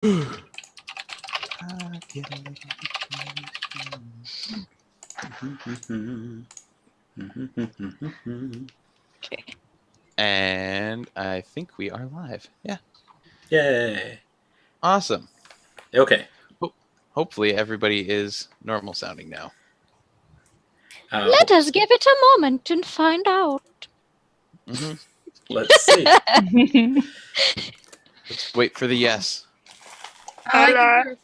Okay. And I think we are live. Yeah. Yay. Awesome. Okay. Hopefully everybody is normal sounding now. Let us give it a moment and find out. Mm-hmm. Let's see. Let's wait for the yes. Hello.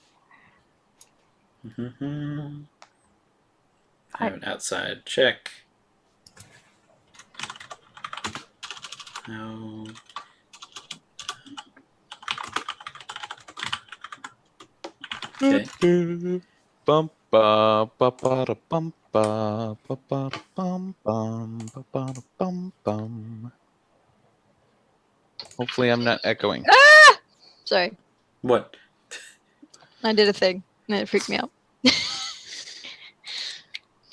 I have an outside check. No. Okay. Bum ba ba ba da bum ba ba ba da bum bum ba ba da bum bum. Hopefully I'm not echoing. Ah! Sorry. What? I did a thing and it freaked me out.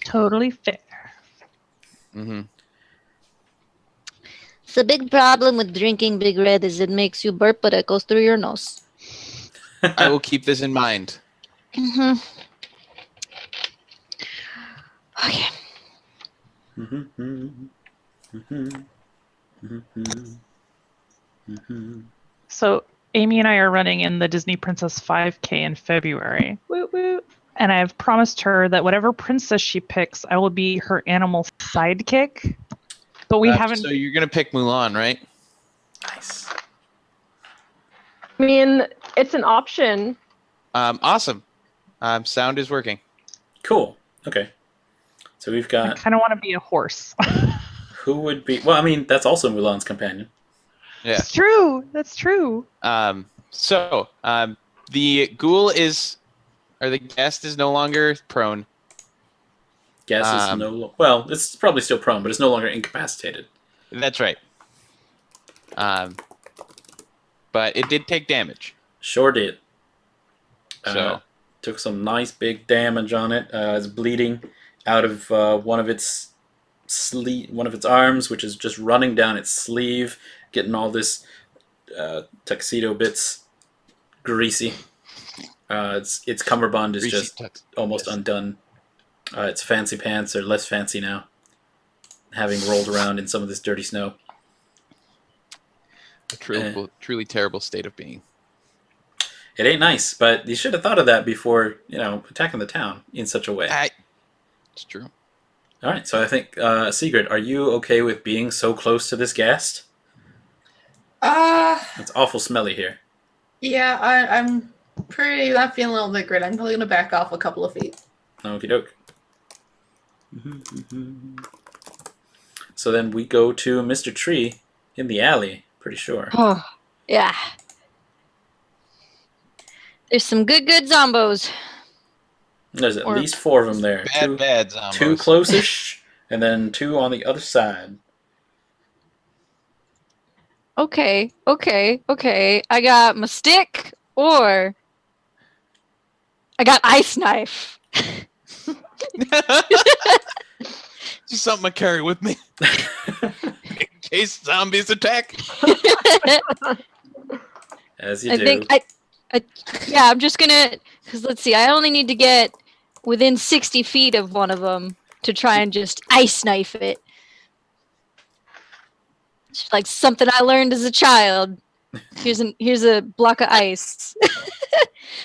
Totally fair. Mm-hmm. The big problem with drinking Big Red is it makes you burp, but it goes through your nose. I will keep this in mind. Mm-hmm. Okay. So Amy and I are running in the Disney Princess 5K in February. Woot woot. And I've promised her that whatever princess she picks, I will be her animal sidekick. But we haven't. So you're gonna pick Mulan, right? Nice. I mean, it's an option. Awesome. Sound is working. Cool. Okay. So we've I got kind of want to be a horse. who would be. Well, I mean, that's also Mulan's companion. Yeah. It's true. That's true. So the ghoul is, or the guest is no longer prone. Guess is no. Well, it's probably still prone, but it's no longer incapacitated. That's right. But it did take damage. Sure did. So Took some nice big damage on it. It's bleeding out of one of its arms, which is just running down its sleeve, getting all this tuxedo bits greasy. Its cummerbund is just almost undone. Its fancy pants are less fancy now, having rolled around in some of this dirty snow. A truly terrible state of being. It ain't nice, but you should have thought of that before, attacking the town in such a way. It's true. All right, so I think, Segrid, are you okay with being so close to this guest? It's awful smelly here. Yeah, I'm feeling a little bit great. I'm probably going to back off a couple of feet. Okie doke. So then we go to Mr. Tree in the alley, pretty sure. Oh, yeah. There's some good zombos. There's at least 4 of them there. Bad zombos. 2 close-ish, and then 2 on the other side. Okay. I got my stick, or I got ice knife. Just something I carry with me in case zombies attack. As you I do. think I'm just gonna, because let's see, I only need to get within 60 feet of one of them to try and just ice knife it. It's like something I learned as a child. Here's a block of ice.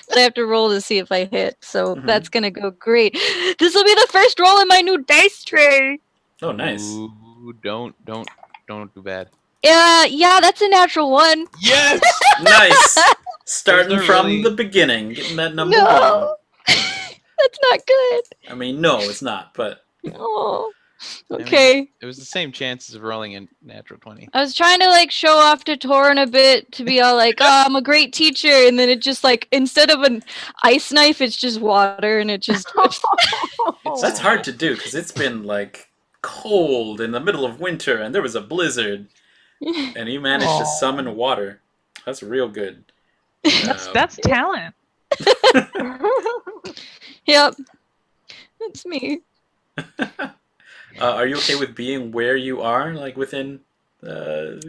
But I have to roll to see if I hit, so that's gonna go great. This will be the first roll in my new dice tray. Oh, nice. Ooh, don't do bad. Yeah, that's a natural 1. Yes. Nice. Starting from really... the beginning, getting that number No. 1. That's not good. I mean, no, it's not, but... Oh. Okay. I mean, it was the same chances of rolling a natural 20. I was trying to show off to Toren a bit to be all like, oh, I'm a great teacher, and then it just instead of an ice knife, it's just water, and it just. That's hard to do because it's been cold in the middle of winter, and there was a blizzard, and you managed to summon water. That's real good. That's talent. Yep, that's me. Are you okay with being where you are, within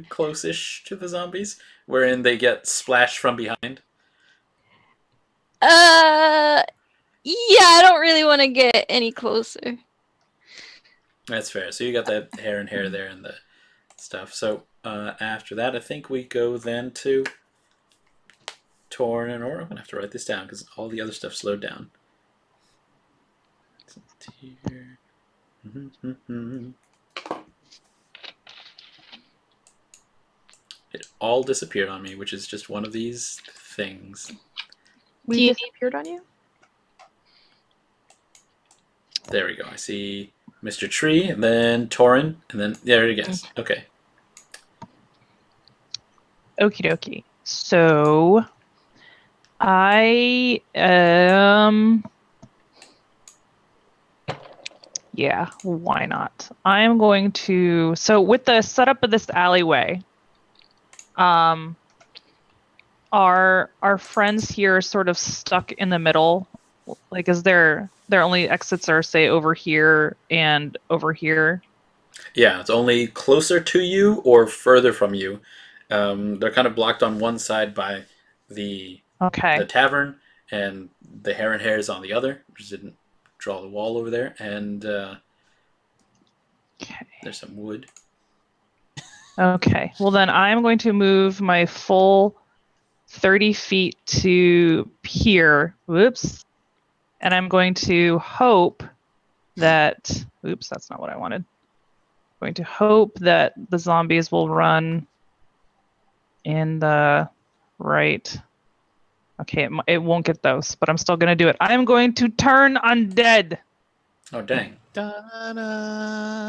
close-ish to the zombies, wherein they get splashed from behind? Yeah, I don't really want to get any closer. That's fair. So you got that hair and hair there and the stuff. So after that, I think we go then to Toren, or I'm gonna have to write this down because all the other stuff slowed down. It all disappeared on me, which is just one of these things. We disappeared on you? There we go. I see Mr. Tree, and then Toren, and then there it is. Okay. Okie dokie. So I yeah, why not? I'm going to with the setup of this alleyway, our friends here are sort of stuck in the middle. Like, is their only exits are say over here and over here? Yeah, it's only closer to you or further from you. They're kind of blocked on one side by the tavern, and the hair and hair is on the other. Just didn't draw the wall over there, and there's some wood. Okay. Well, then I'm going to move my full 30 feet to here. Whoops. And I'm going to hope that... Oops, that's not what I wanted. I'm going to hope that the zombies will run in the right... Okay, it won't get those, but I'm still going to do it. I'm going to turn undead. Oh, dang.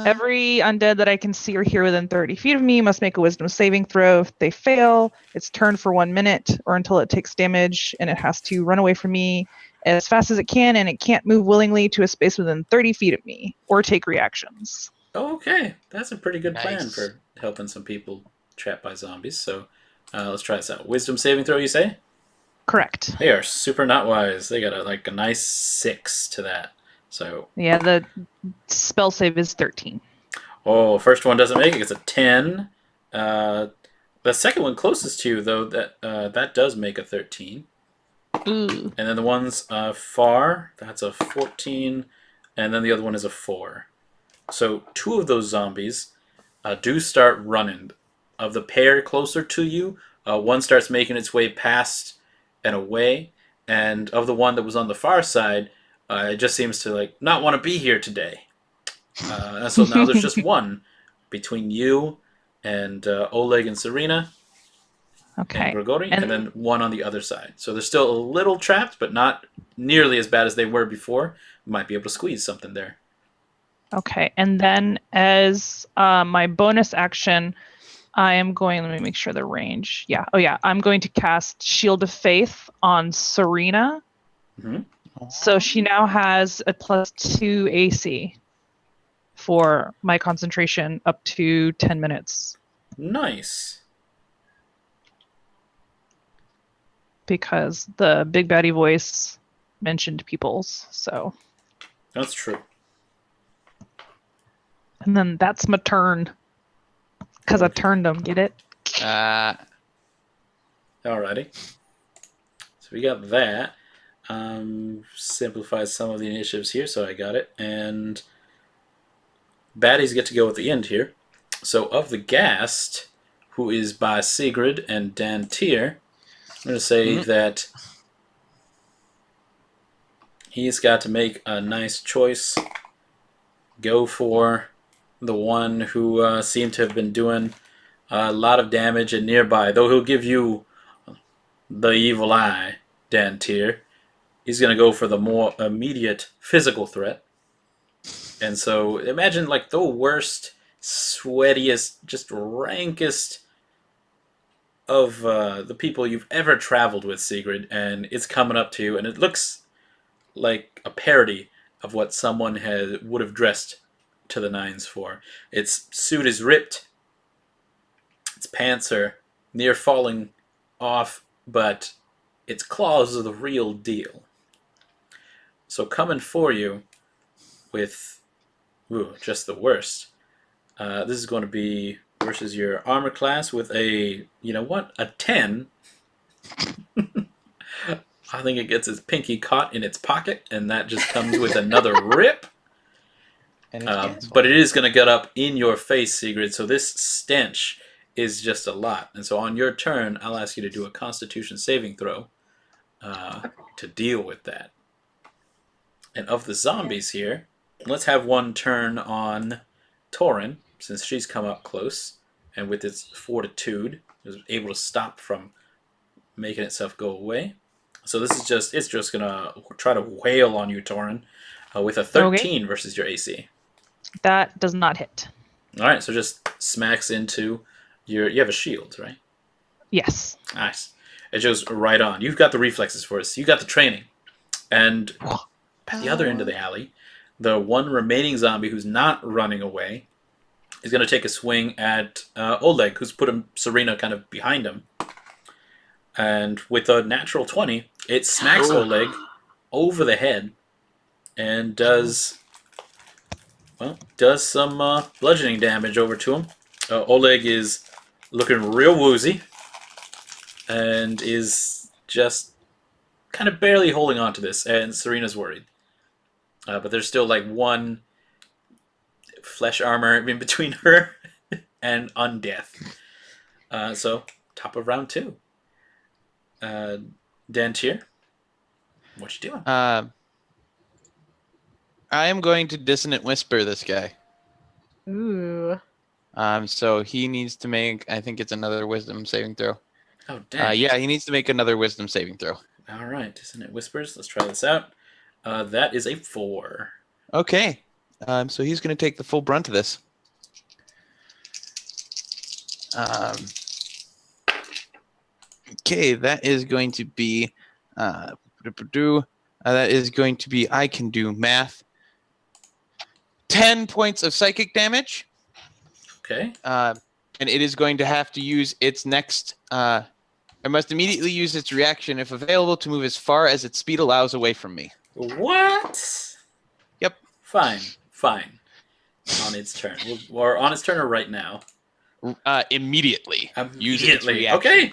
Every undead that I can see or hear within 30 feet of me must make a wisdom saving throw. If they fail, it's turned for 1 minute or until it takes damage, and it has to run away from me as fast as it can, and it can't move willingly to a space within 30 feet of me or take reactions. Okay, that's a pretty good plan for helping some people trapped by zombies. So let's try this out. Wisdom saving throw, you say? Correct. They are super not wise. They got a nice 6 to that. So yeah, the spell save is 13. Oh, first one doesn't make it. It's a 10. The second one closest to you, though, that does make a 13. Ooh. And then the ones far, that's a 14. And then the other one is a 4. So 2 of those zombies do start running. Of the pair closer to you, one starts making its way past and away. And of the one that was on the far side, it just seems to not want to be here today. So now there's just one between you and Oleg and Serena. Okay. And Grigori, and then one on the other side. So they're still a little trapped, but not nearly as bad as they were before. Might be able to squeeze something there. Okay, and then as my bonus action, I am going, let me make sure the range. Yeah, I'm going to cast Shield of Faith on Serena. Mm-hmm. So she now has a +2 AC for my concentration up to 10 minutes. Nice. Because the big baddie voice mentioned peoples, so. That's true. And then that's my turn. Because I turned them, get it? Alrighty. So we got that. Simplifies some of the initiatives here, so I got it. And baddies get to go at the end here. So of the Ghast, who is by Segrid and Dantiir, I'm going to say that he's got to make a nice choice. Go for the one who seemed to have been doing a lot of damage and nearby. Though he'll give you the evil eye, Dantiir. He's going to go for the more immediate physical threat. And so imagine the worst, sweatiest, just rankest of the people you've ever traveled with, Segrid, and it's coming up to you, and it looks like a parody of what someone would have dressed to the nines for. Its suit is ripped, its pants are near falling off, but its claws are the real deal. So coming for you with just the worst. This is going to be versus your armor class with a, a 10. I think it gets its pinky caught in its pocket, and that just comes with another rip. And it's canceled. But it is going to get up in your face, Segrid, so this stench is just a lot. And so on your turn, I'll ask you to do a Constitution saving throw to deal with that. And of the zombies here, let's have one turn on Toren, since she's come up close, and with its fortitude, is able to stop from making itself go away. So this is it's just going to try to wail on you, Toren, with a 13 versus your AC. That does not hit. All right, so just smacks into you have a shield, right? Yes. Nice. It goes right on. You've got the reflexes for us. You got the training. And at the other end of the alley, the one remaining zombie who's not running away is going to take a swing at Oleg, who's put Serena kind of behind him. And with a natural 20, it smacks Oleg over the head and does some bludgeoning damage over to him. Oleg is looking real woozy and is just kind of barely holding on to this, and Serena's worried. But there's still like one flesh armor in between her and undeath. So, top of round 2. Dantiir, what you doing? I am going to dissonant whisper this guy. Ooh. So he needs to make, I think it's another wisdom saving throw. Oh, dang. Yeah, he needs to make another wisdom saving throw. All right, Dissonant Whispers. Let's try this out. That is a 4. Okay. So he's going to take the full brunt of this. Okay, that is going to be I can do math. 10 points of psychic damage. Okay. And it is going to have to use its next. I must immediately use its reaction, if available, to move as far as its speed allows away from me. What? Yep. Fine. On its turn. Or on its turn or right now? Immediately. Use its Immediately. reaction. Okay.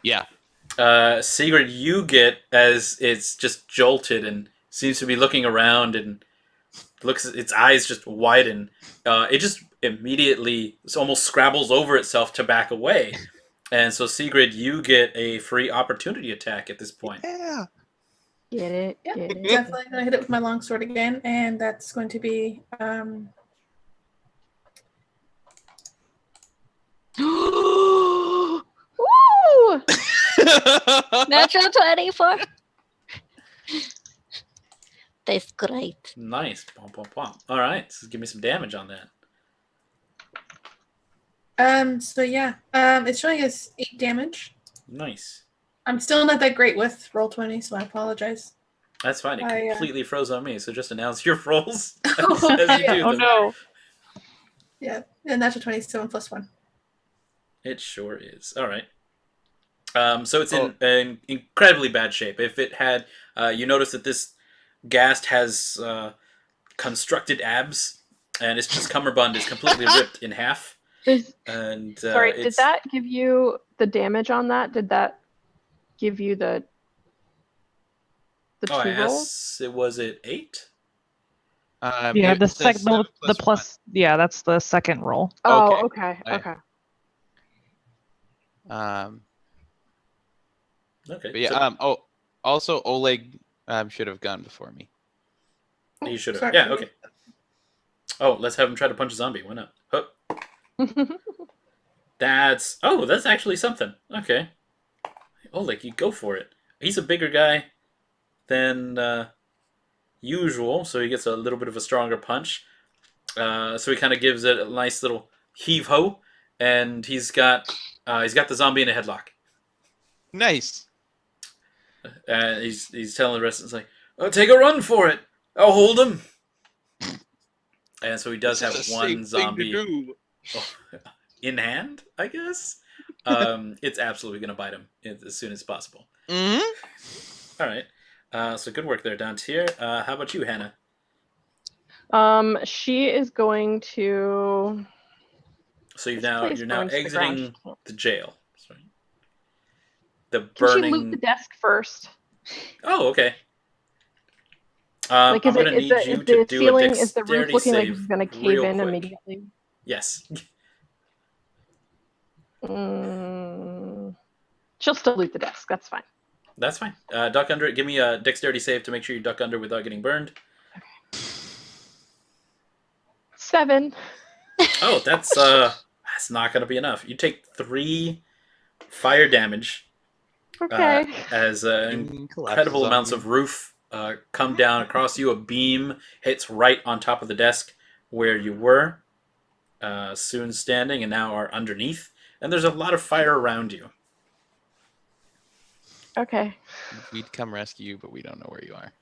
Yeah. Segrid, you get, as it's just jolted and seems to be looking around and its eyes just widen. It just immediately almost scrabbles over itself to back away. And so, Segrid, you get a free opportunity attack at this point. Yeah. Get it? Yep, Get it? definitely gonna hit it with my longsword again, and that's going to be Woo! Natural 24. That's great. Nice. Pom, pom, pom. All right, so give me some damage on that. So yeah, it's showing us 8 damage. Nice. I'm still not that great with Roll20, so I apologize. That's fine. It completely froze on me, so just announce your rolls as Oh, you do Oh them. no. Yeah, and that's a 27 plus 1. It sure is. All right. So it's in incredibly bad shape. If it had, you notice that this ghast has constructed abs, and its just cummerbund is completely ripped in half. And Sorry, did that give you the damage on that? Did that give you the I 2 rolls? asked, was it 8? Yeah, the plus. Yeah, that's the second roll. Oh, okay. Okay. Okay. But yeah. Also, Oleg should have gone before me. You should have. Sorry. Yeah. Okay. Oh, let's have him try to punch a zombie. Why not? Oh. That's actually something. Okay. Oleg, you go for it. He's a bigger guy than usual, so he gets a little bit of a stronger punch. So he kind of gives it a nice little heave-ho, and he's got the zombie in a headlock. Nice. And he's telling the rest, it's like, oh, take a run for it. I'll hold him. And so he does have one zombie in hand, I guess. It's absolutely going to bite him as soon as possible. Mm-hmm. All right. So good work there, Dantiir. How about you, Hannah? She is going to. So you're now exiting the jail. Sorry. The Can she burning. loot the desk first? Oh, okay. Like, I'm going to need you is to the do a ceiling, is the roof dexterity looking like save it's gonna cave real in quick. immediately? Yes. She'll still loot the desk. That's fine. That's fine. Duck under it. Give me a dexterity save to make sure you duck under without getting burned. 7. Oh, that's not going to be enough. You take 3 fire damage Okay. as Collapses incredible on amounts you. of roof come down across you. A beam hits right on top of the desk where you were soon standing and now are underneath. And there's a lot of fire around you. Okay. We'd come rescue you, but we don't know where you are.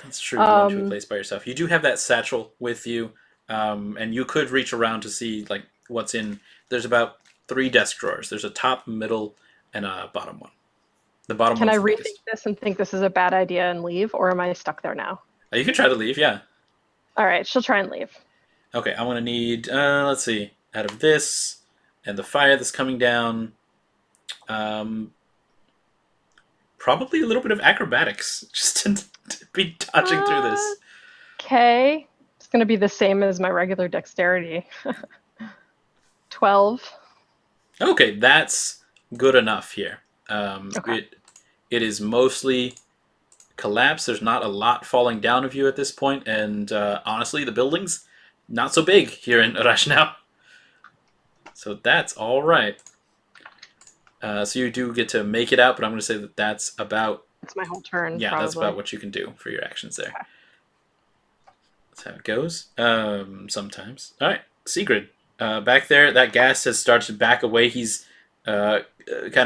That's true. You went to a place by yourself. You do have that satchel with you, and you could reach around to see like what's in. There's about 3 desk drawers. There's a top, middle, and a bottom one. The bottom Can I one's the rethink biggest. this and think this is a bad idea and leave, or am I stuck there now? You can try to leave, yeah. All right, she'll try and leave. Okay, I'm gonna need. Let's see. Out of this and the fire that's coming down, probably a little bit of acrobatics just to be dodging through this. Okay. It's going to be the same as my regular dexterity. 12. Okay, that's good enough here. Okay. It is mostly collapsed. There's not a lot falling down of you at this point, and honestly, the building's not so big here in Rashnau. So that's all right. So you do get to make it out, but I'm going to say that that's about... It's my whole turn, Yeah, probably. that's about what you can do for your actions there. Okay. That's how it goes. Sometimes. All right, Segrid. Back there, that gas has started to back away. He's kind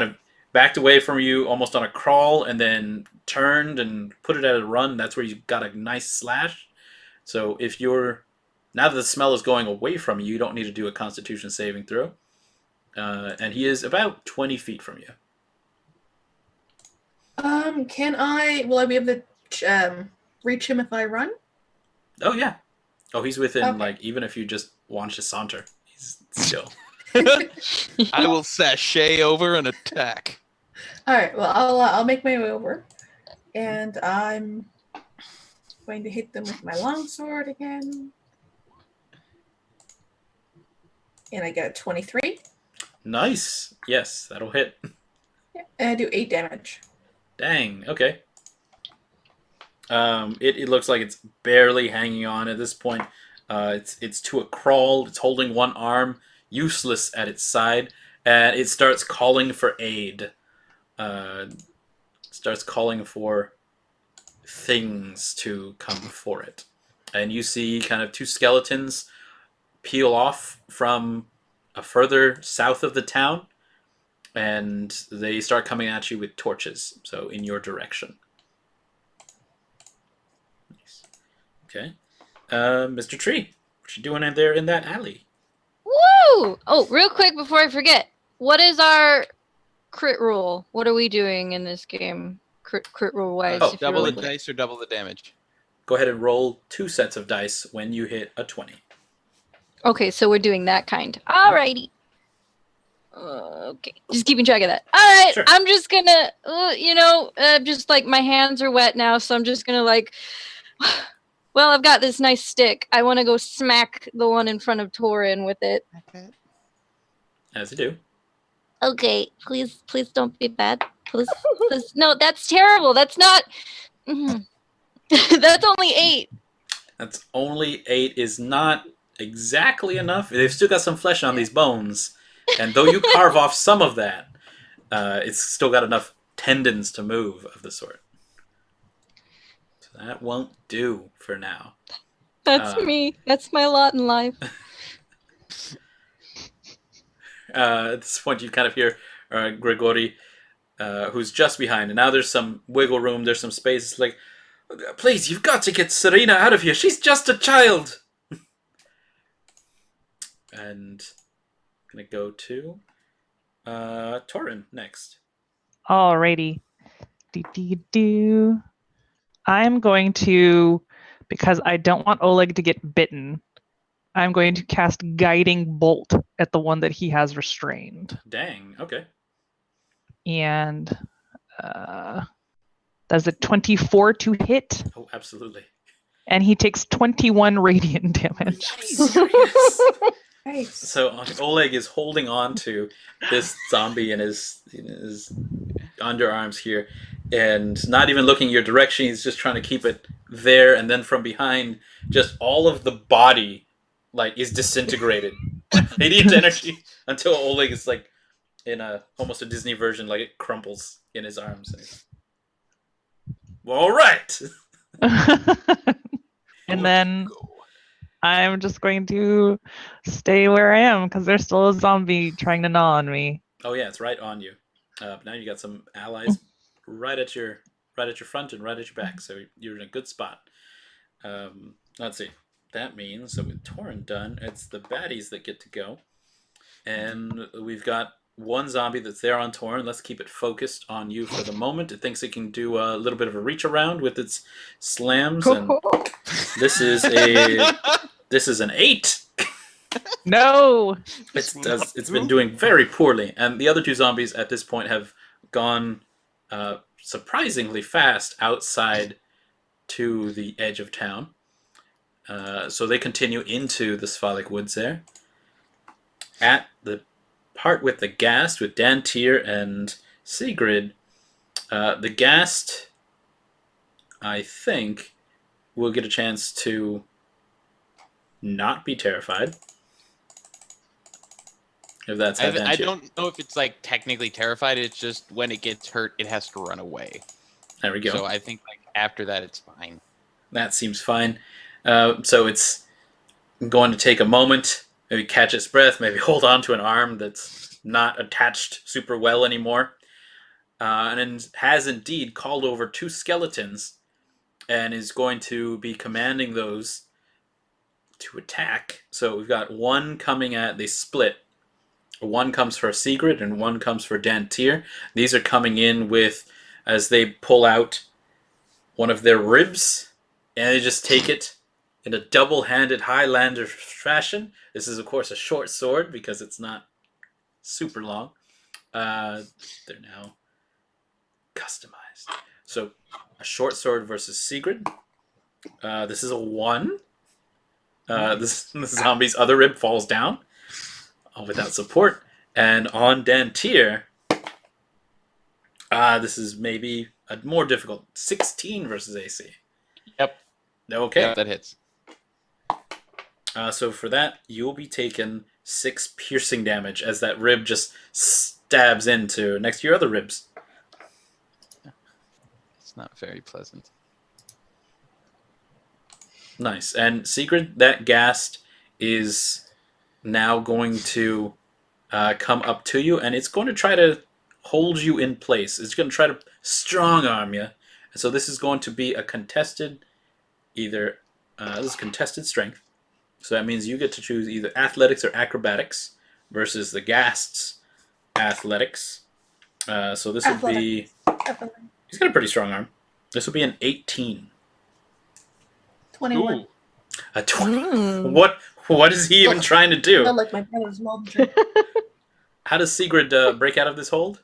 of backed away from you almost on a crawl and then turned and put it at a run. That's where you got a nice slash. So if you're... Now that the smell is going away from you, you don't need to do a Constitution saving throw. And he is about 20 feet from you. Will I be able to reach him if I run? Oh, yeah. Oh, he's within, Okay. like, even if you just want to saunter, he's still... I will sashay over and attack. All right. Well, I'll make my way over, and I'm going to hit them with my longsword again, and I get a 23. Nice. Yes, that'll hit. And I do 8 damage. Dang. Okay. It looks like it's barely hanging on at this point. It's to a crawl. It's holding one arm, useless at its side, and it starts calling for aid. Starts calling for things to come for it, and you see kind of 2 skeletons peel off from further south of the town, and they start coming at you with torches, so in your direction. Nice. Okay. Mr. Tree, what you doing in there in that alley? Woo! Oh, real quick before I forget, what is our crit rule? What are we doing in this game? Crit rule wise. Oh, Double the rolling. dice or double the damage. Go ahead and roll 2 sets of dice when you hit a 20. Okay, so we're doing that kind. Alrighty. Okay, just keeping track of that. All right, Sure. I'm just gonna, just like my hands are wet now, so I'm just gonna like, well, I've got this nice stick. I want to go smack the one in front of Toren with it. As you do. Okay, please don't be bad. Please. No, that's terrible. That's not. That's only 8. That's only 8 is not exactly enough. They've still got some flesh on these bones, and though you carve off some of that, it's still got enough tendons to move of the sort. So that won't do for now. That's me. That's my lot in life. At this point, you kind of hear Grigori, who's just behind, and now there's some wiggle room, there's some space. It's like, please, you've got to get Serena out of here. She's just a child. And I'm going to go to Toren next. Alrighty. I'm going to, because I don't want Oleg to get bitten, I'm going to cast Guiding Bolt at the one that he has restrained. Dang, okay. And Does a 24 to hit, Oh, absolutely. and he takes 21 radiant damage. Serious? Nice. So Oleg is holding on to this zombie in his underarms here, and not even looking your direction. He's just trying to keep it there, and then from behind, just all of the body is disintegrated, radiant energy, until Oleg is in almost a Disney version, it crumples in his arms. And well, all right. And then I'm just going to stay where I am because there's still a zombie trying to gnaw on me. Oh yeah, it's right on you. Now you got some allies right at your front and right at your back, so you're in a good spot. Let's see. That means that with Toren done, it's the baddies that get to go, and we've got one zombie that's there on Toren. Let's keep it focused on you for the moment. It thinks it can do a little bit of a reach around with its slams, and this is an 8. No. It's been doing very poorly, and the other two zombies at this point have gone surprisingly fast outside to the edge of town. So they continue into the Svalek Woods there. At the part with the Ghast, with Dantiir and Segrid, the Ghast, I think, will get a chance to not be terrified. If that's how I don't know if it's technically terrified. It's just when it gets hurt, it has to run away. There we go. So I think after that, it's fine. That seems fine. So it's going to take a moment, maybe catch its breath, maybe hold on to an arm that's not attached super well anymore, and then has indeed called over 2 skeletons and is going to be commanding those to attack. So we've got one coming they split. One comes for Segrid and one comes for Dantiir. These are coming in as they pull out one of their ribs, and they just take it in a double-handed Highlander fashion. This is, of course, a short sword because it's not super long. They're now customized. So a short sword versus Segrid. This is a 1. The zombie's other rib falls down without support. And on Dantiir, this is maybe a more difficult 16 versus AC. Yep. Okay. Yep, that hits. So for that, you'll be taking 6 piercing damage as that rib just stabs into next to your other ribs. It's not very pleasant. Nice. And Segrid, that Ghast is now going to come up to you, and it's going to try to hold you in place. It's going to try to strong arm you. And so this is going to be a contested, this is contested strength. So that means you get to choose either athletics or acrobatics versus the Ghast's athletics. So this would be... He's got a pretty strong arm. This would be an 18. 21. Ooh. A 20. What is he even trying to do? I like my brother's Waldron. How does Segrid break out of this hold?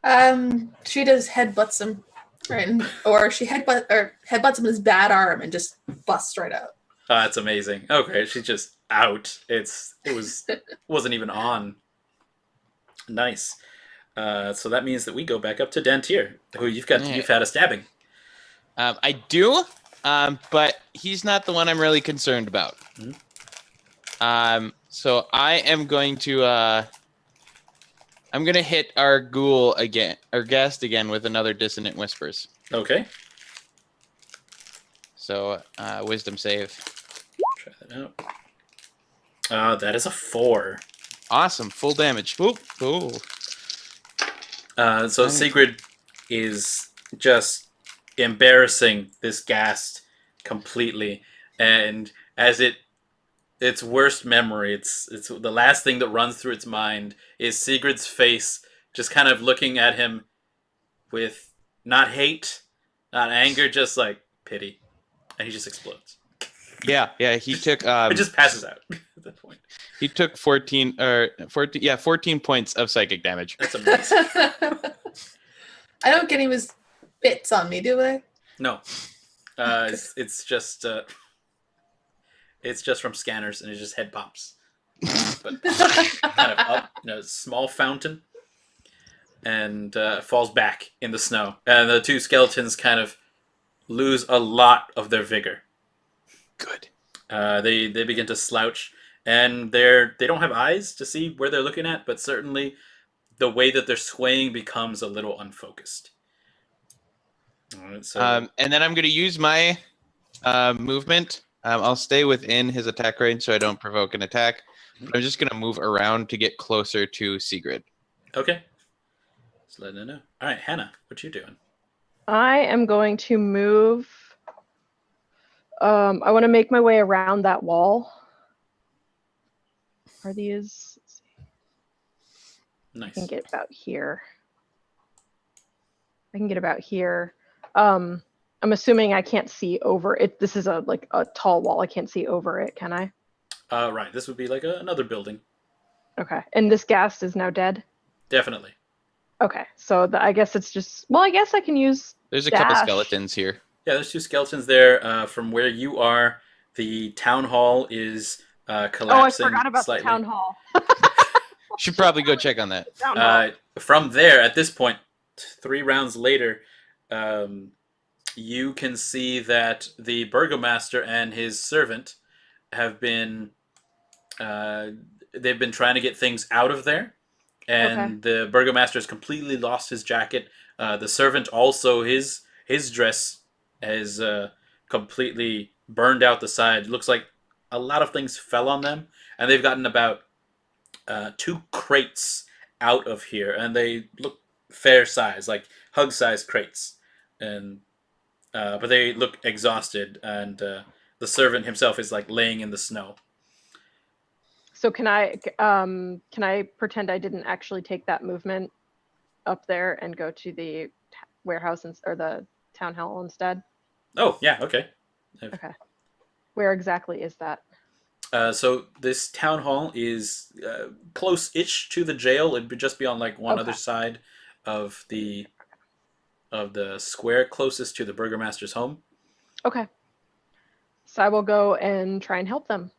She just headbutts him, right? Or she headbutts him in his bad arm and just busts right out. Oh, that's amazing. Okay, she's just out. It wasn't even on. Nice. So that means that we go back up to Dantiir, who you've had a stabbing. I do, but he's not the one I'm really concerned about. Mm-hmm. So I am going to I'm gonna hit our ghoul again, our guest again, with another dissonant whispers. Okay. So wisdom save. Try that out. That is a 4. Awesome, full damage. Ooh. Ooh. So Segrid is just embarrassing this Ghast completely, and as its worst memory, it's the last thing that runs through its mind is Sigrid's face, just kind of looking at him with not hate, not anger, just pity, and he just explodes. Yeah. He took. It just passes out at that point. He took 14 points of psychic damage. That's amazing. I don't get he was bits on me, do they? No. It's just from scanners, and it's just head pops. But kind of up in a small fountain, and falls back in the snow. And the two skeletons kind of lose a lot of their vigor. Good. They begin to slouch, and they don't have eyes to see where they're looking at, but certainly the way that they're swaying becomes a little unfocused. All right, so And then I'm going to use my movement. I'll stay within his attack range so I don't provoke an attack. But I'm just going to move around to get closer to Segrid. okay. Just letting her know. All right, Hannah, what you doing? I am going to move. I want to make my way around that wall. Are these? Let's see. Nice. I can get about here. I'm assuming I can't see over it. This is a tall wall. I can't see over it, can I? Right. This would be like another building. Okay. And this ghast is now dead? Definitely. Okay. So I guess it's just... Well, I guess I can use There's a dash. couple skeletons here. Yeah, there's two skeletons there. From where you are, the town hall is collapsing. Oh, I forgot about slightly. the town hall. Should probably go check on that. Town hall. From there, at this point, 3 rounds later, you can see that the burgomaster and his servant have been they've been trying to get things out of there, and the burgomaster has completely lost his jacket. The servant also, his dress has completely burned out the side. It looks like a lot of things fell on them, and they've gotten about 2 crates out of here, and they look fair size, like hug size crates, and but they look exhausted, and the servant himself is like laying in the snow. So can I pretend I didn't actually take that movement up there and go to the warehouse or the town hall instead? Oh yeah, okay. Okay. Where exactly is that? So this town hall is close-ish to the jail. It'd just be on like one other side of the square, closest to the burgomaster's home. Okay. So I will go and try and help them.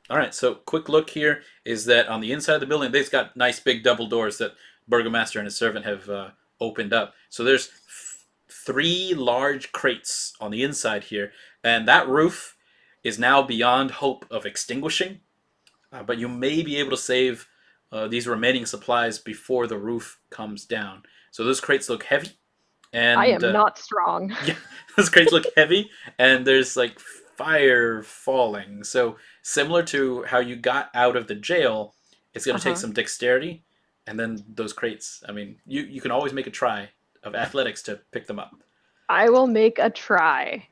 All right, so quick look here is that on the inside of the building, they've got nice big double doors that burgomaster and his servant have opened up. So there's 3 large crates on the inside here, and that roof is now beyond hope of extinguishing, but you may be able to save these remaining supplies before the roof comes down. So those crates look heavy. And I am not strong. Yeah, those crates look heavy, and there's like fire falling. So similar to how you got out of the jail, it's going to take some dexterity, and then those crates. I mean, you can always make a try of athletics to pick them up. I will make a try,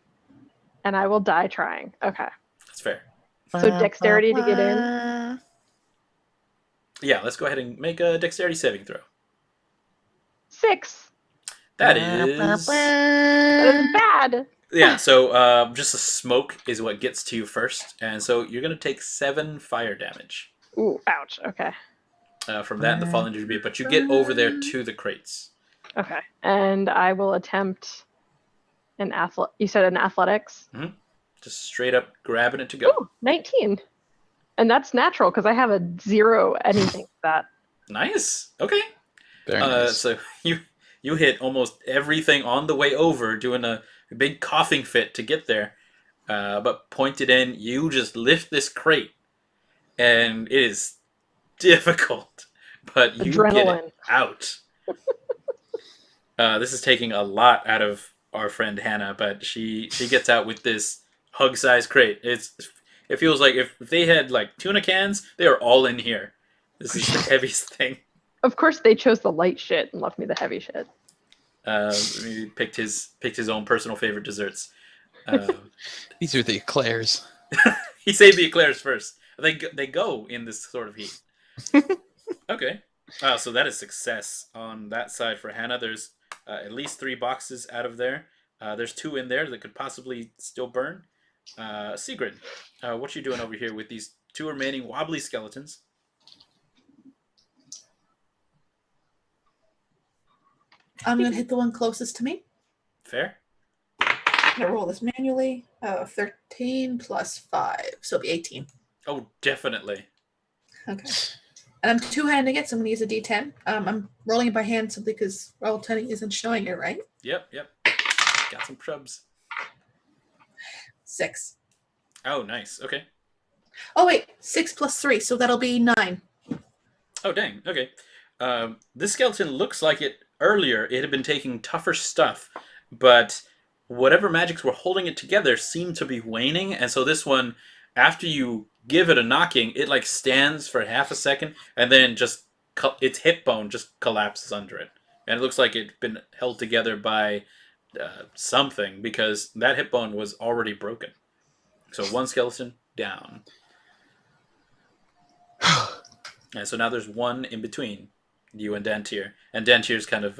and I will die trying. Okay. That's fair. So dexterity to get in. Yeah, let's go ahead and make a dexterity saving throw. 6. That is bad. Yeah, so just the smoke is what gets to you first, and so you're going to take 7 fire damage. Ooh, ouch. Okay. From that and the falling debris, but you get over there to the crates. Okay, and I will attempt an You said an athletics? Mm-hmm. Just straight up grabbing it to go. Ooh, 19. And that's natural because I have a 0 anything for that. Nice. Okay. Very nice. So you hit almost everything on the way over, doing a big coughing fit to get there. But pointed in, you just lift this crate, and it is difficult, but you get it out. This is taking a lot out of our friend Hannah, but she gets out with this hug-sized crate. It feels like if they had like tuna cans, they are all in here. This is the heaviest thing. Of course, they chose the light shit and left me the heavy shit. He picked his own personal favorite desserts. These are the eclairs. He saved the eclairs first. They go in this sort of heat. Okay. So that is success on that side for Hannah. There's at least 3 boxes out of there. There's 2 in there that could possibly still burn. Segrid, what you doing over here with these 2 remaining wobbly skeletons? I'm going to hit the one closest to me. Fair. I'm going to roll this manually. 13 plus 5, so it'll be 18. Oh, definitely. Okay. And I'm two-handing it, so I'm going to use a D10. I'm rolling it by hand simply because Roll20 isn't showing it, right? Yep. Got some shrubs. 6. Oh, nice. Okay. Oh, wait. 6 plus 3, so that'll be 9. Oh, dang. Okay. This skeleton looks like earlier it had been taking tougher stuff, but whatever magics were holding it together seemed to be waning, and so this one, after you give it a knocking, it like stands for half a second, and then just its hip bone just collapses under it. And it looks like it's been held together by something, because that hip bone was already broken. So one skeleton down. And so now there's one in between you and Dantiir. And Dantir's kind of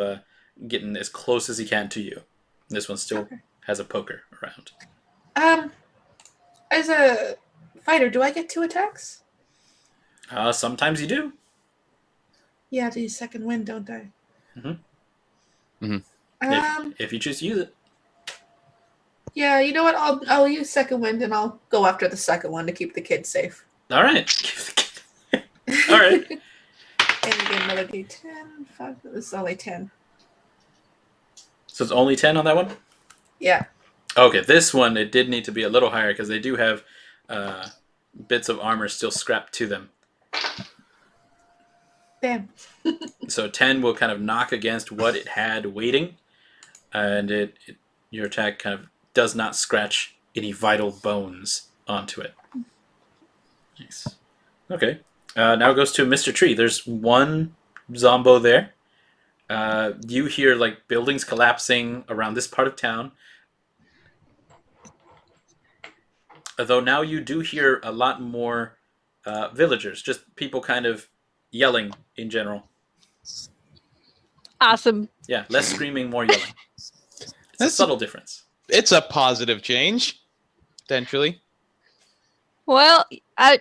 getting as close as he can to you. This one still has a poker around. As a fighter, do I get 2 attacks? Sometimes you do. Yeah, I have to use second wind, don't I? If you choose to use it. Yeah, you know what? I'll use second wind and I'll go after the second one to keep the kids safe. All right. All right. And again, another D10. 5, this is only 10. So it's only 10 on that one? Yeah. Okay, this one, it did need to be a little higher because they do have bits of armor still scrapped to them. Damn. So 10 will kind of knock against what it had waiting, and your attack kind of does not scratch any vital bones onto it. Nice. Okay. Now it goes to Mr. Tree. There's one zombo there. You hear like buildings collapsing around this part of town. Although now you do hear a lot more villagers, just people kind of yelling in general. Awesome. Yeah, less screaming, more yelling. It's a subtle difference. It's a positive change, potentially. Well, I'm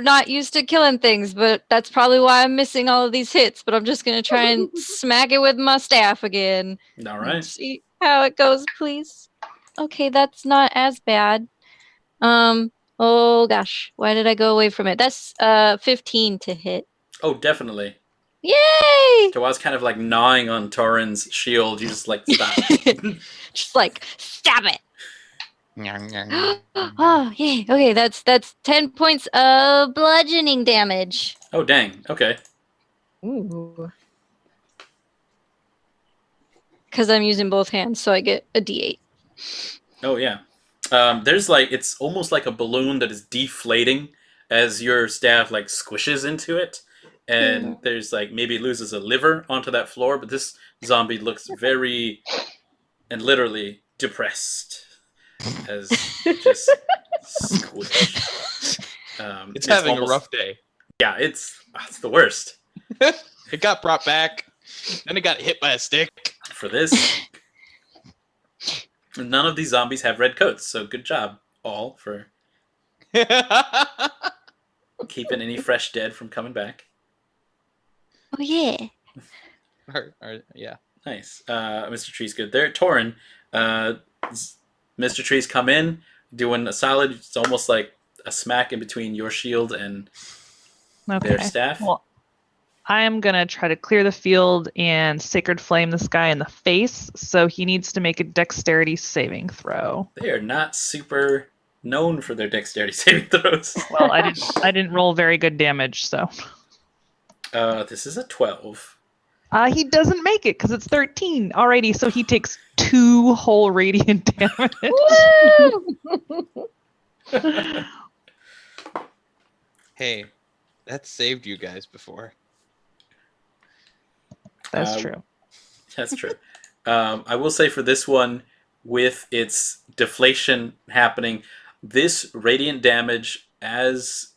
not used to killing things, but that's probably why I'm missing all of these hits. But I'm just gonna try and smack it with my staff again. All right. See how it goes, please. Okay, that's not as bad. Oh gosh, why did I go away from it? That's 15 to hit. Oh, definitely. Yay! So I was kind of like gnawing on Toren's shield. You just like stop. Just like stab it. Oh yeah. Okay, that's 10 points of bludgeoning damage. Oh dang. Okay. Ooh. Because I'm using both hands, so I get a D8. Oh yeah. There's like it's almost like a balloon that is deflating as your staff like squishes into it, and there's like maybe it loses a liver onto that floor. But this zombie looks very and literally depressed as just squish. It's having a rough day. Yeah, it's the worst. It got brought back, then it got hit by a stick. For this. None of these zombies have red coats, so good job, all, for keeping any fresh dead from coming back. Oh yeah. Yeah. Nice. Mr. Tree's good there. Toren, Mr. Tree's come in, doing a solid, it's almost like a smack in between your shield and their staff. Well, I am going to try to clear the field and Sacred Flame this guy in the face, so he needs to make a dexterity saving throw. They are not super known for their dexterity saving throws. Well, I didn't roll very good damage, so. This is a 12. He doesn't make it because it's 13. Alrighty, so he takes 2 whole radiant damage. Hey, that saved you guys before. That's true. That's true. I will say for this one, with its deflation happening, this radiant damage, as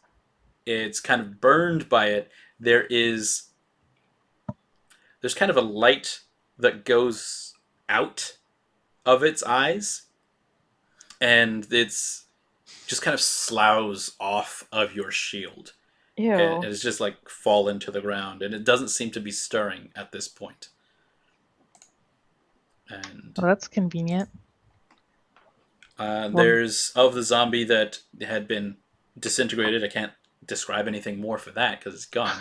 it's kind of burned by it, there's kind of a light that goes out of its eyes, and it's just kind of sloughs off of your shield. Ew. And it's just like fallen to the ground, and it doesn't seem to be stirring at this point. And Oh, that's convenient. there's of the zombie that had been disintegrated. I can't describe anything more for that because it's gone.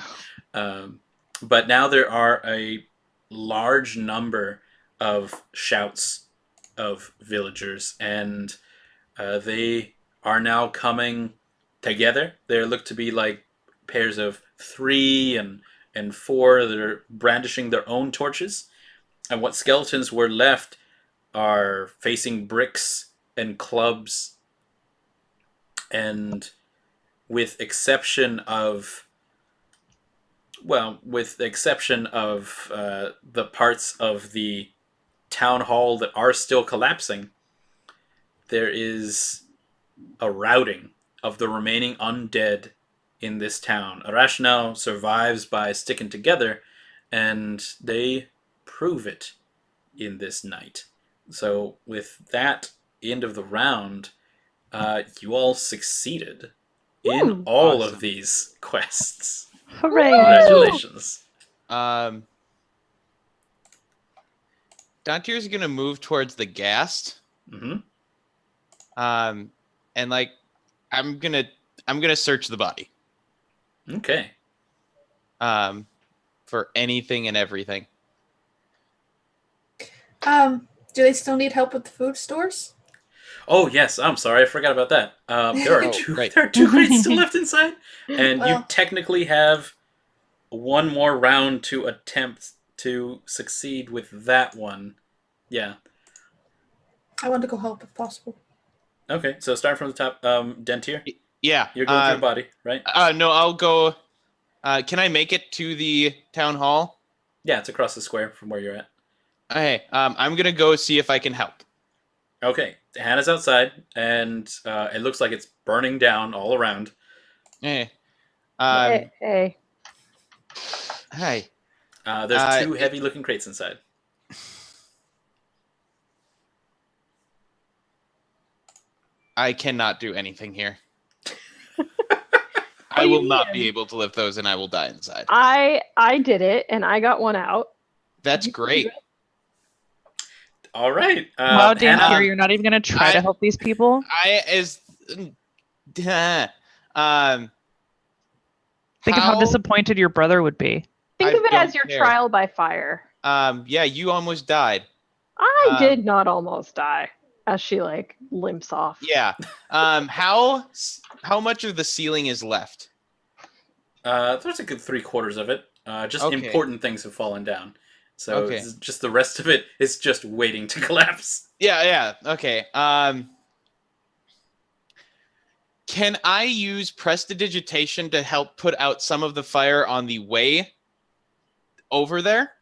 But now there are a large number of shouts of villagers, and they are now coming together. They look to be like pairs of 3 and 4 that are brandishing their own torches. And what skeletons were left are facing bricks and clubs, and with the exception of the parts of the town hall that are still collapsing, there is a routing of the remaining undead in this town. Arash now survives by sticking together, and they prove it in this night. So with that end of the round, you all succeeded in all of these quests. Hooray! Congratulations. Dantiir's gonna move towards the ghast. Mm-hmm. And like I'm gonna search the body. Okay. For anything and everything. Do they still need help with the food stores? Oh yes, I'm sorry, I forgot about that. There are two. right. There are 2 crates still left inside, and you Well. technically have one more round to attempt to succeed with that one. Yeah. I want to go help if possible. Okay, so start from the top. Dantiir, Yeah. you're going to the body, right? No, I'll go. Can I make it to the town hall? Yeah, it's across the square from where you're at. Okay. I'm gonna go see if I can help. Okay, Hannah's outside, and it looks like it's burning down all around. Hey. Hey. Hi. There's 2 heavy-looking crates inside. I cannot do anything here. I will not be able to lift those, and I will die inside. I did it, and I got one out. That's great. All right. Wow, Dantiir, Hannah, you're not even going to try to help these people? Think of how disappointed your brother would be. Think of it don't as your care. trial by fire. Yeah, you almost died. I did not almost die, as she like limps off. Yeah. How much of the ceiling is left? there's a good 3/4 of it. Just Okay. important things have fallen down. So Okay. it's just the rest of it is just waiting to collapse. Yeah. Okay. Can I use prestidigitation to help put out some of the fire on the way over there?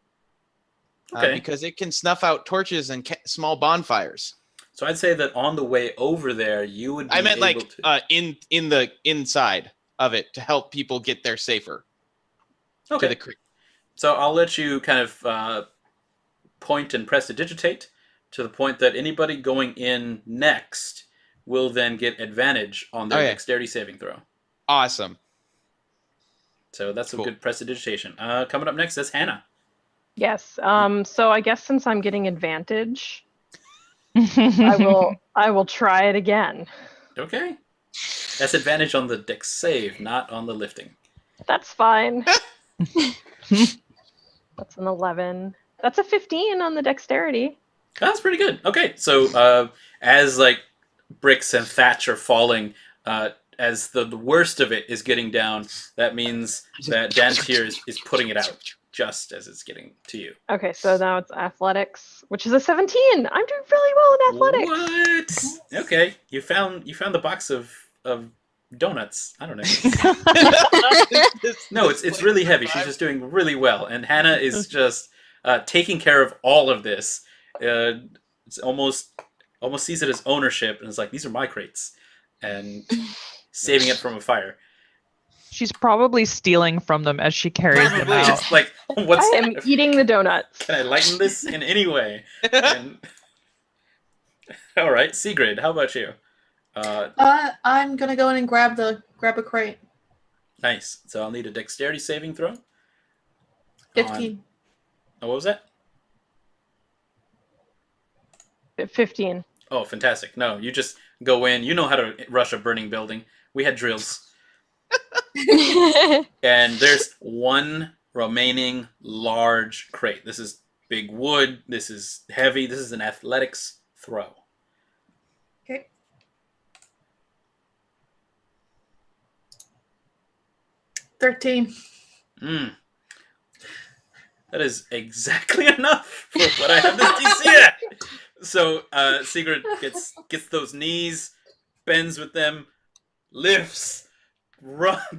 Okay. Because it can snuff out torches and small bonfires. So I'd say that on the way over there, you would be I meant able to... in the inside of it to help people get there safer. Okay. To the creek. So I'll let you kind of point and prestidigitate to the point that anybody going in next will then get advantage on their dexterity saving throw. Awesome. So that's Cool. a good prestidigitation. Coming up next is Hannah. Yes. So I guess since I'm getting advantage, I will try it again. Okay. That's advantage on the dex save, not on the lifting. That's fine. That's an 11. That's a 15 on the dexterity. That's pretty good. Okay, so as like bricks and thatch are falling, as the worst of it is getting down, that means that Dantiir is putting it out just as it's getting to you. Okay, so now it's athletics, which is a 17. I'm doing really well in athletics. What? Okay, you found the box of donuts. I don't know. No, it's really heavy. She's just doing really well, and Hannah is just taking care of all of this. It's almost sees it as ownership, and is like, these are my crates, and saving it from a fire. She's probably stealing from them as she carries them out. Just like, what's I am eating the donuts. Can I lighten this in any way? And... All right, Segrid, how about you? I'm gonna go in and grab a crate. Nice. So I'll need a dexterity saving throw. 15. What was that? 15. Oh, fantastic. No, you just go in. You know how to rush a burning building. We had drills. And there's one remaining large crate. This is big wood. This is heavy. This is an athletics throw. Okay. $13. That is exactly enough for what I have this DC at. So Segrid gets those knees, bends with them, lifts,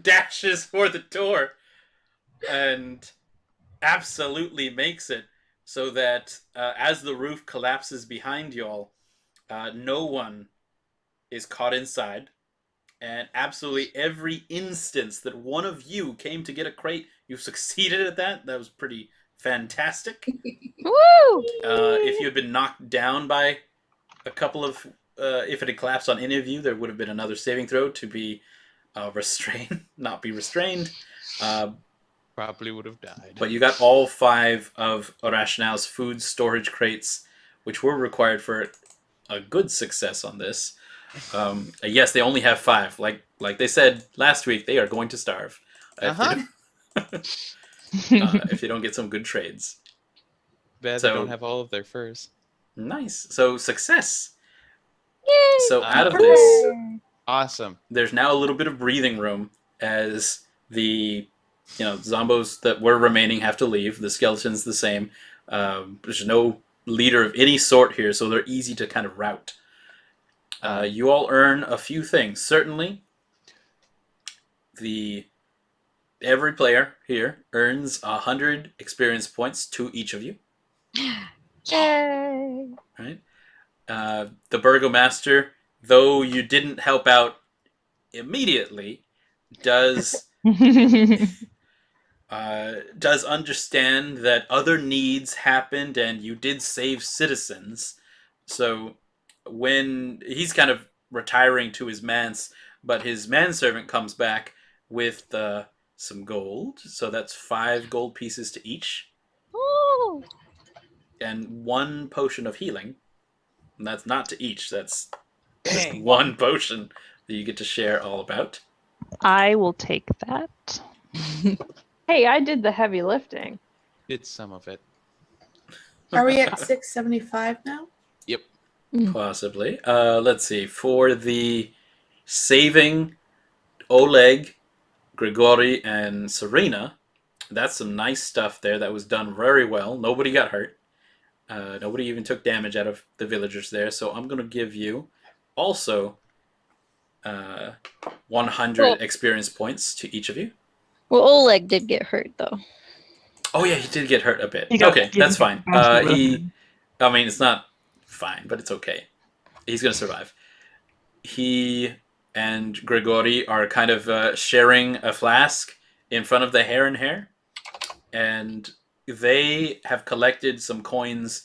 dashes for the door, and absolutely makes it so that as the roof collapses behind y'all, no one is caught inside. And absolutely every instance that one of you came to get a crate, you succeeded at that. That was pretty fantastic. Woo! If you had been knocked down by a couple of... if it had collapsed on any of you, there would have been another saving throw to be restrained, not be restrained. Probably would have died. But you got all 5 of Arashnal's food storage crates, which were required for a good success on this. Yes, they only have 5. Like they said last week, they are going to starve if you don't get some good trades. Bad they don't have all of their furs. Nice. So success. Yay! So out of this, awesome. There's now a little bit of breathing room as the zombos that were remaining have to leave. The skeleton's the same. There's no leader of any sort here, so they're easy to kind of rout. You all earn a few things. Certainly, every player here earns 100 experience points to each of you. Yay! Right. The Burgomaster, though you didn't help out immediately, does understand that other needs happened and you did save citizens. So when he's kind of retiring to his manse, but his manservant comes back with some gold. So that's 5 gold pieces to each. Ooh. And 1 potion of healing. And that's not to each. That's just 1 potion that you get to share all about. I will take that. Hey, I did the heavy lifting. Did some of it. Are we at 675 now? Yep. Possibly. Let's see. For the saving Oleg, Grigori, and Serena, that's some nice stuff there. That was done very well. Nobody got hurt. Nobody even took damage out of the villagers there. So I'm going to give you also 100 experience points to each of you. Well, Oleg did get hurt, though. Oh, yeah, he did get hurt a bit. Okay, that's fine. It's not fine, but it's okay. He's going to survive. He and Grigori are kind of sharing a flask in front of the Hare and Hare. And they have collected some coins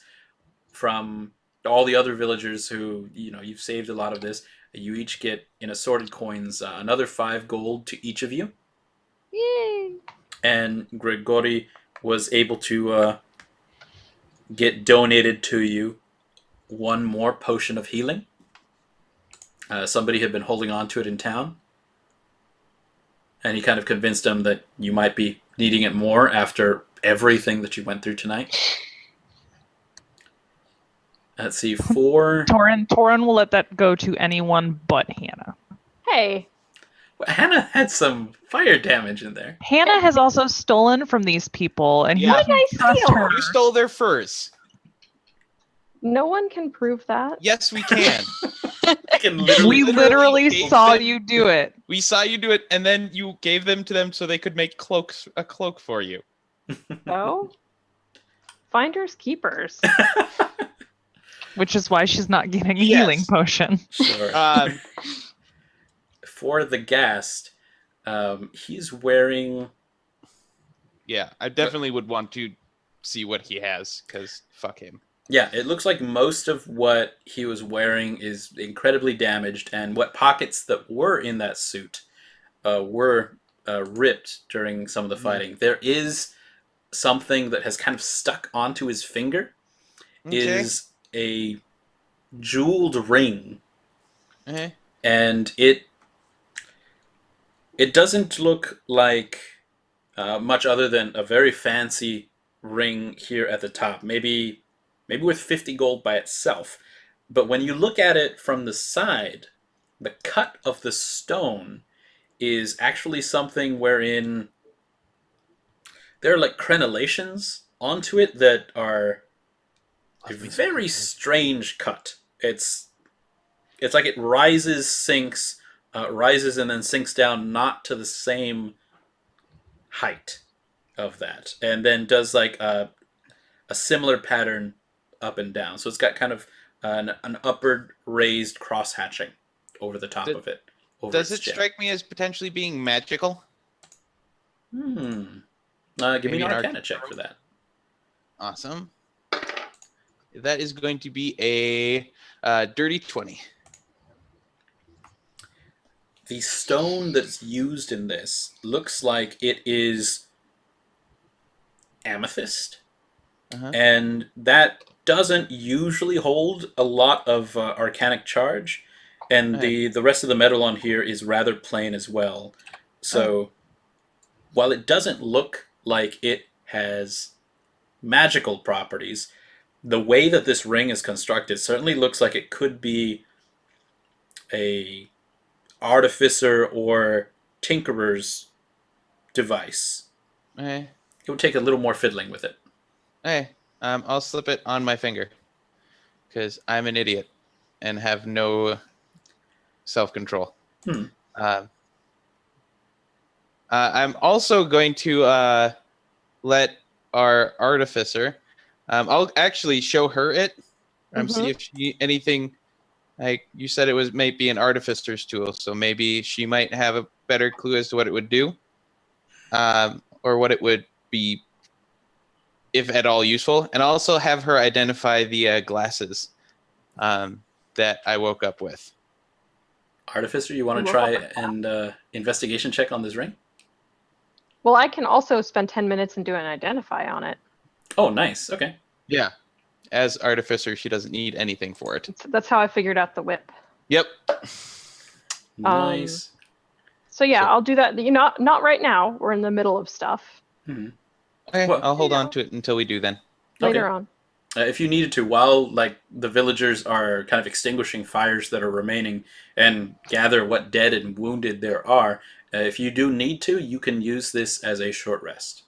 from all the other villagers who, you've saved a lot of this. You each get, in assorted coins, another 5 gold to each of you. Yay! And Grigori was able to get donated to you 1 more potion of healing. Somebody had been holding on to it in town. And he kind of convinced them that you might be needing it more after everything that you went through tonight. Let's see, 4... Toren will let that go to anyone but Hannah. Hey. Well, Hannah had some fire damage in there. Hannah has also stolen from these people, and Yeah. you can trust her. You stole their furs. No one can prove that. Yes, we can. I can literally... We literally gave saw them- you do it. We saw you do it, and then you gave them to them so they could make a cloak for you. So, finders keepers. Which is why she's not getting a Yes. healing potion. Sure. For the Ghast, he's wearing... Yeah, I definitely would want to see what he has, because fuck him. Yeah, it looks like most of what he was wearing is incredibly damaged, and what pockets that were in that suit were ripped during some of the fighting. There is something that has kind of stuck onto his finger. Okay. Is a jeweled ring, Okay. and it doesn't look like much other than a very fancy ring here at the top. Maybe worth 50 gold by itself. But when you look at it from the side, the cut of the stone is actually something wherein there are like crenellations onto it that are a very strange cut. It's like it rises, sinks, rises, and then sinks down, not to the same height of that, and then does like a similar pattern up and down. So it's got kind of an upward raised cross hatching over the top of it. Does it strike me as potentially being magical? Give me Maybe an an Arcana check for that. Awesome. That is going to be a dirty 20. The stone that's used in this looks like it is amethyst, and that doesn't usually hold a lot of arcanic charge, and the rest of the metal on here is rather plain as well. So while it doesn't look like it has magical properties, the way that this ring is constructed certainly looks like it could be a artificer or tinkerer's device. Okay. It would take a little more fiddling with it. Hey, I'll slip it on my finger because I'm an idiot and have no self-control. I'm also going to let our artificer. I'll actually show her it. See if she anything. Like you said, it might be an artificer's tool, so maybe she might have a better clue as to what it would do, or what it would be, if at all useful. And also have her identify the glasses that I woke up with. Artificer, you want to try an investigation check on this ring? Well, I can also spend 10 minutes and do an identify on it. Oh, nice. Okay. Yeah. As artificer, she doesn't need anything for it. That's how I figured out the whip. Yep. Nice. So yeah, I'll do that. Not right now. We're in the middle of stuff. Okay, well, I'll hold on to it until we do then. Later on. If you needed to, while like the villagers are kind of extinguishing fires that are remaining and gather what dead and wounded there are, if you do need to, you can use this as a short rest.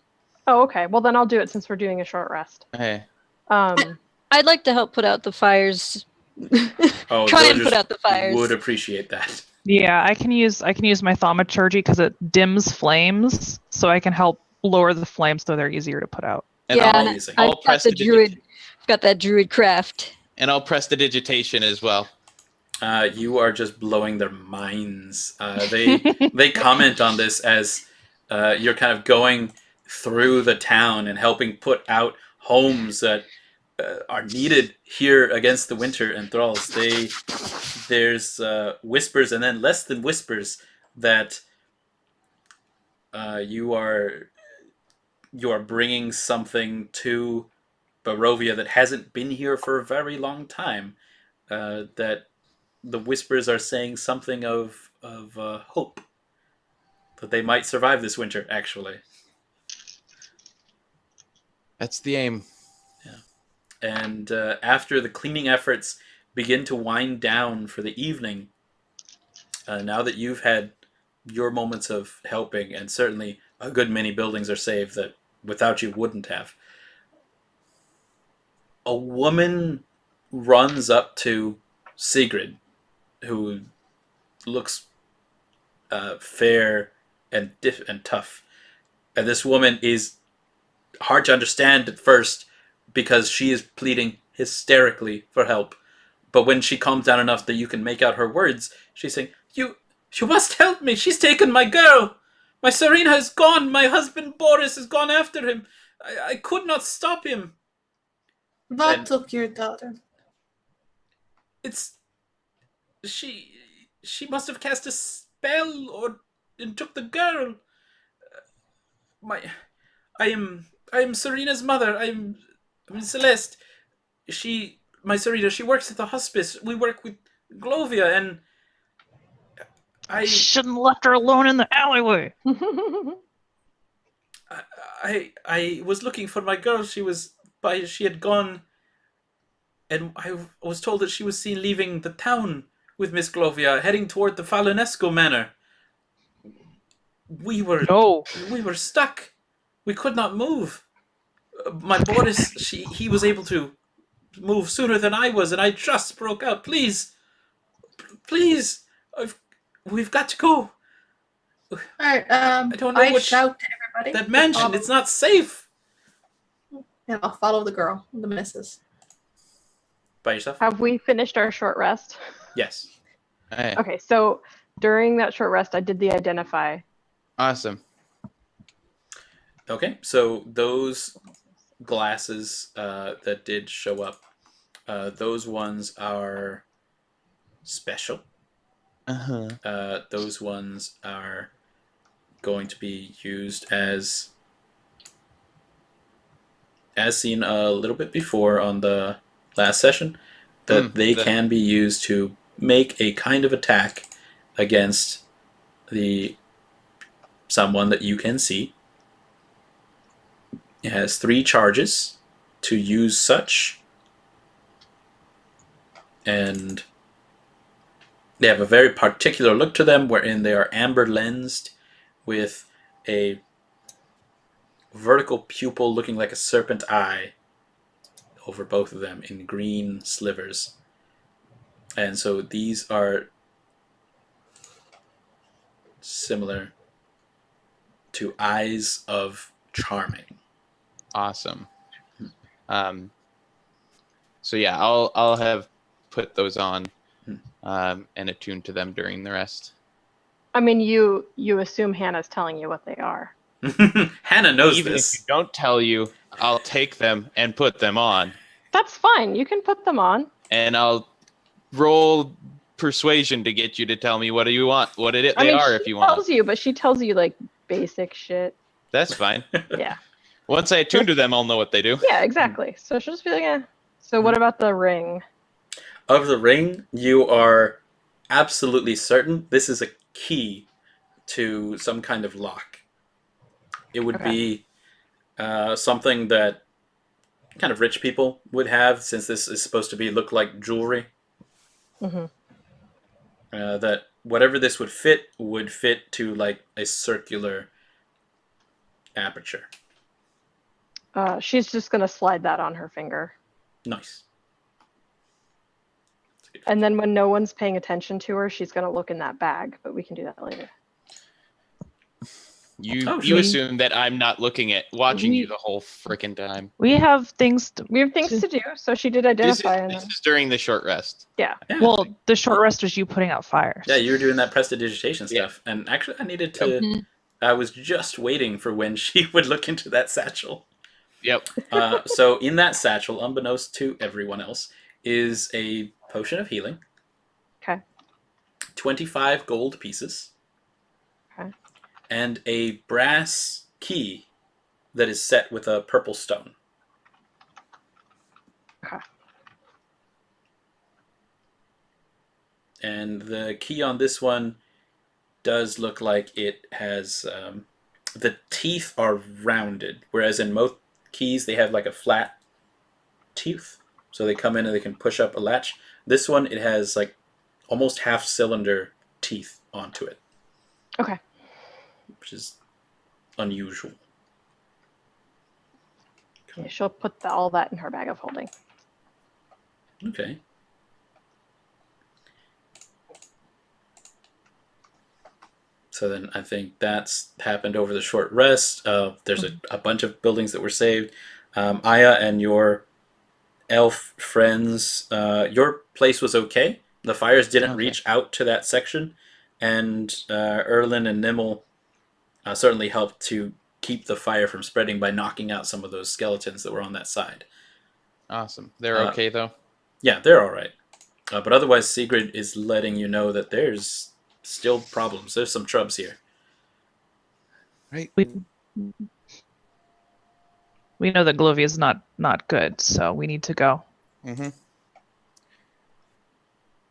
Oh, okay. Well, then I'll do it since we're doing a short rest. Okay. I'd like to help put out the fires. Try and put out the fires. Would appreciate that. Yeah, I can use my thaumaturgy because it dims flames, so I can help lower the flames so they're easier to put out. And I've got the druid. Got that druid craft. And I'll press the digitation as well. You are just blowing their minds. They comment on this as you're kind of going through the town and helping put out homes that are needed here against the winter and thralls. There's whispers and then less than whispers that you are bringing something to Barovia that hasn't been here for a very long time. That the whispers are saying something of hope that they might survive this winter. Actually, that's the aim. Yeah, and after the cleaning efforts begin to wind down for the evening, now that you've had your moments of helping, and certainly a good many buildings are saved that without you wouldn't have. A woman runs up to Segrid, who looks fair and tough. And this woman is hard to understand at first because she is pleading hysterically for help. But when she calms down enough that you can make out her words, she's saying, You must help me. She's taken my girl. My Serena is gone. My husband Boris has gone after him. I could not stop him. What took your daughter? She must have cast a spell and took the girl. I am Serena's mother. I'm Celeste. my Sarita, she works at the hospice. We work with Glovia, and I shouldn't have left her alone in the alleyway. I was looking for my girl. She had gone, and I was told that she was seen leaving the town with Miss Glovia, heading toward the Falonesco Manor. We were stuck. We could not move. My Boris, he was able to move sooner than I was, and I just broke out. Please, we've got to go. All right. I don't know shout to everybody. That mansion, it's not safe. And I'll follow the girl, the missus. By yourself? Have we finished our short rest? Yes. Hey, Okay, so during that short rest, I did the identify. awesome. Okay, so those glasses that did show up, those ones are special. Uh-huh. Those ones are going to be used as seen a little bit before on the last session, that they can be used to make a kind of attack against someone that you can see. It has 3 charges to use such, and they have a very particular look to them, wherein they are amber lensed with a vertical pupil looking like a serpent eye over both of them in green slivers. And so these are similar to Eyes of Charming. Awesome. So yeah, I'll have put those on and attune to them during the rest. I mean, you assume Hannah's telling you what they are. Hannah knows Even this. if you don't tell you, I'll take them and put them on. That's fine. You can put them on. And I'll roll persuasion to get you to tell me what do you want, what they are if you want. She tells you, but she tells you like basic shit. That's fine. Yeah. Once I attune to them, I'll know what they do. Yeah, exactly. So she'll just be like, eh. So what about the ring? Of the ring, you are absolutely certain this is a key to some kind of lock. It would be something that kind of rich people would have, since this is supposed to look like jewelry. Mm-hmm. That whatever this would fit to like a circular aperture. She's just gonna slide that on her finger. Nice. And then when no one's paying attention to her, she's gonna look in that bag, but we can do that later. You assume that I'm not watching you the whole freaking time. We have things to do, so she did identify. This is during the short rest. Yeah. Well, the short rest was you putting out fires. Yeah, you were doing that prestidigitation stuff. And actually, I needed to... I was just waiting for when she would look into that satchel. Yep. So in that satchel, unbeknownst to everyone else, is a potion of healing. Okay. 25 gold pieces. Okay. And a brass key that is set with a purple stone. Okay. And the key on this one does look like it has... the teeth are rounded, whereas in most keys they have like a flat tooth. So they come in and they can push up a latch. This one, it has like almost half cylinder teeth onto it. Okay. Which is unusual. Yeah, she'll put all that in her bag of holding. Okay. So then I think that's happened over the short rest. There's a bunch of buildings that were saved. Aya and your elf friends, your place was okay. The fires didn't reach out to that section. And Erlin and Nimmel certainly helped to keep the fire from spreading by knocking out some of those skeletons that were on that side. Awesome. They're okay, though? Yeah, they're all right. But otherwise, Segrid is letting you know that there's still problems. There's some trubs here. Right. We know that Glovia is not good, so we need to go. Mm-hmm.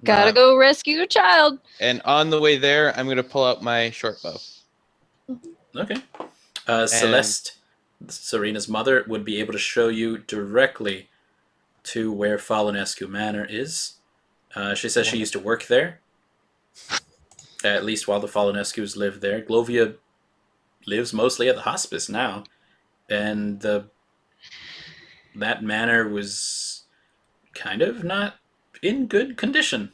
Gotta go rescue a child. And on the way there, I'm going to pull out my short bow. Okay. Celeste, Serena's mother, would be able to show you directly to where Falenescu Manor is. She says she used to work there, at least while the Falenescus lived there. Glovia lives mostly at the hospice now, and that manor was kind of not in good condition.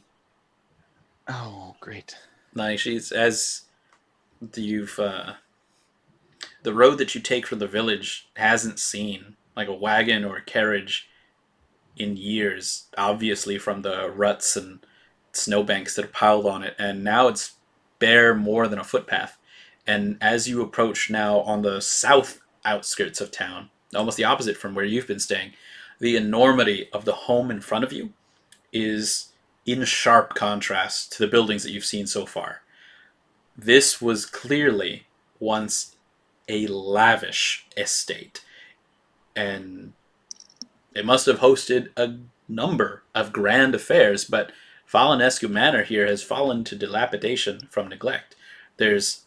Oh, great. Like, she's, as you've, the road that you take from the village hasn't seen like a wagon or a carriage in years, obviously from the ruts and snowbanks that are piled on it, and now it's bare more than a footpath. And as you approach now on the south outskirts of town, almost the opposite from where you've been staying, the enormity of the home in front of you is in sharp contrast to the buildings that you've seen so far. This was clearly once a lavish estate, and it must have hosted a number of grand affairs, but Falenescu Manor here has fallen to dilapidation from neglect. It's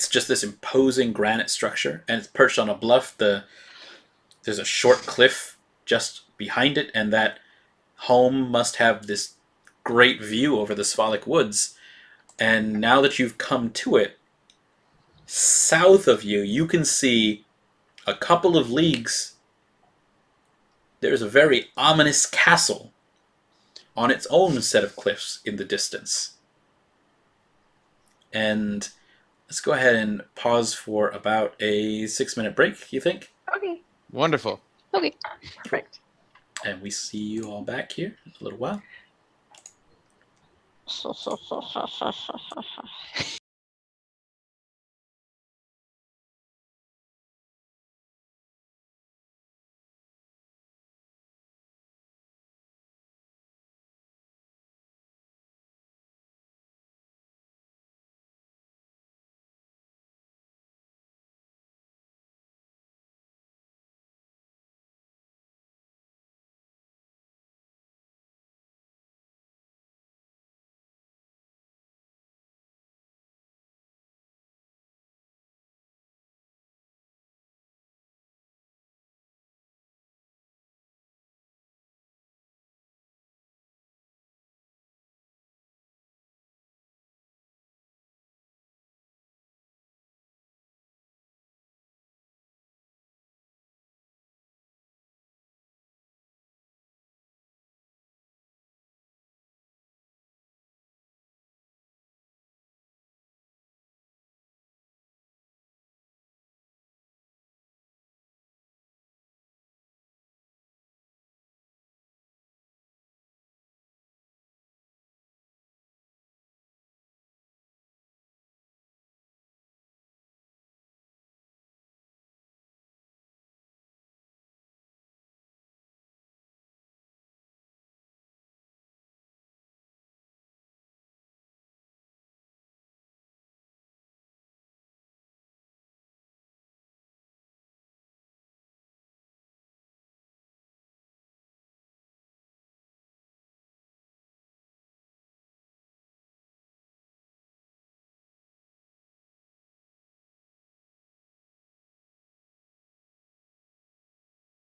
just this imposing granite structure, and it's perched on a bluff. There's a short cliff just behind it, and that home must have this great view over the Svalak woods. And now that you've come to it, south of you, you can see a couple of leagues. There's a very ominous castle on its own set of cliffs in the distance. And let's go ahead and pause for about a 6-minute break, you think? Okay. Wonderful. Okay. Perfect. And we see you all back here in a little while.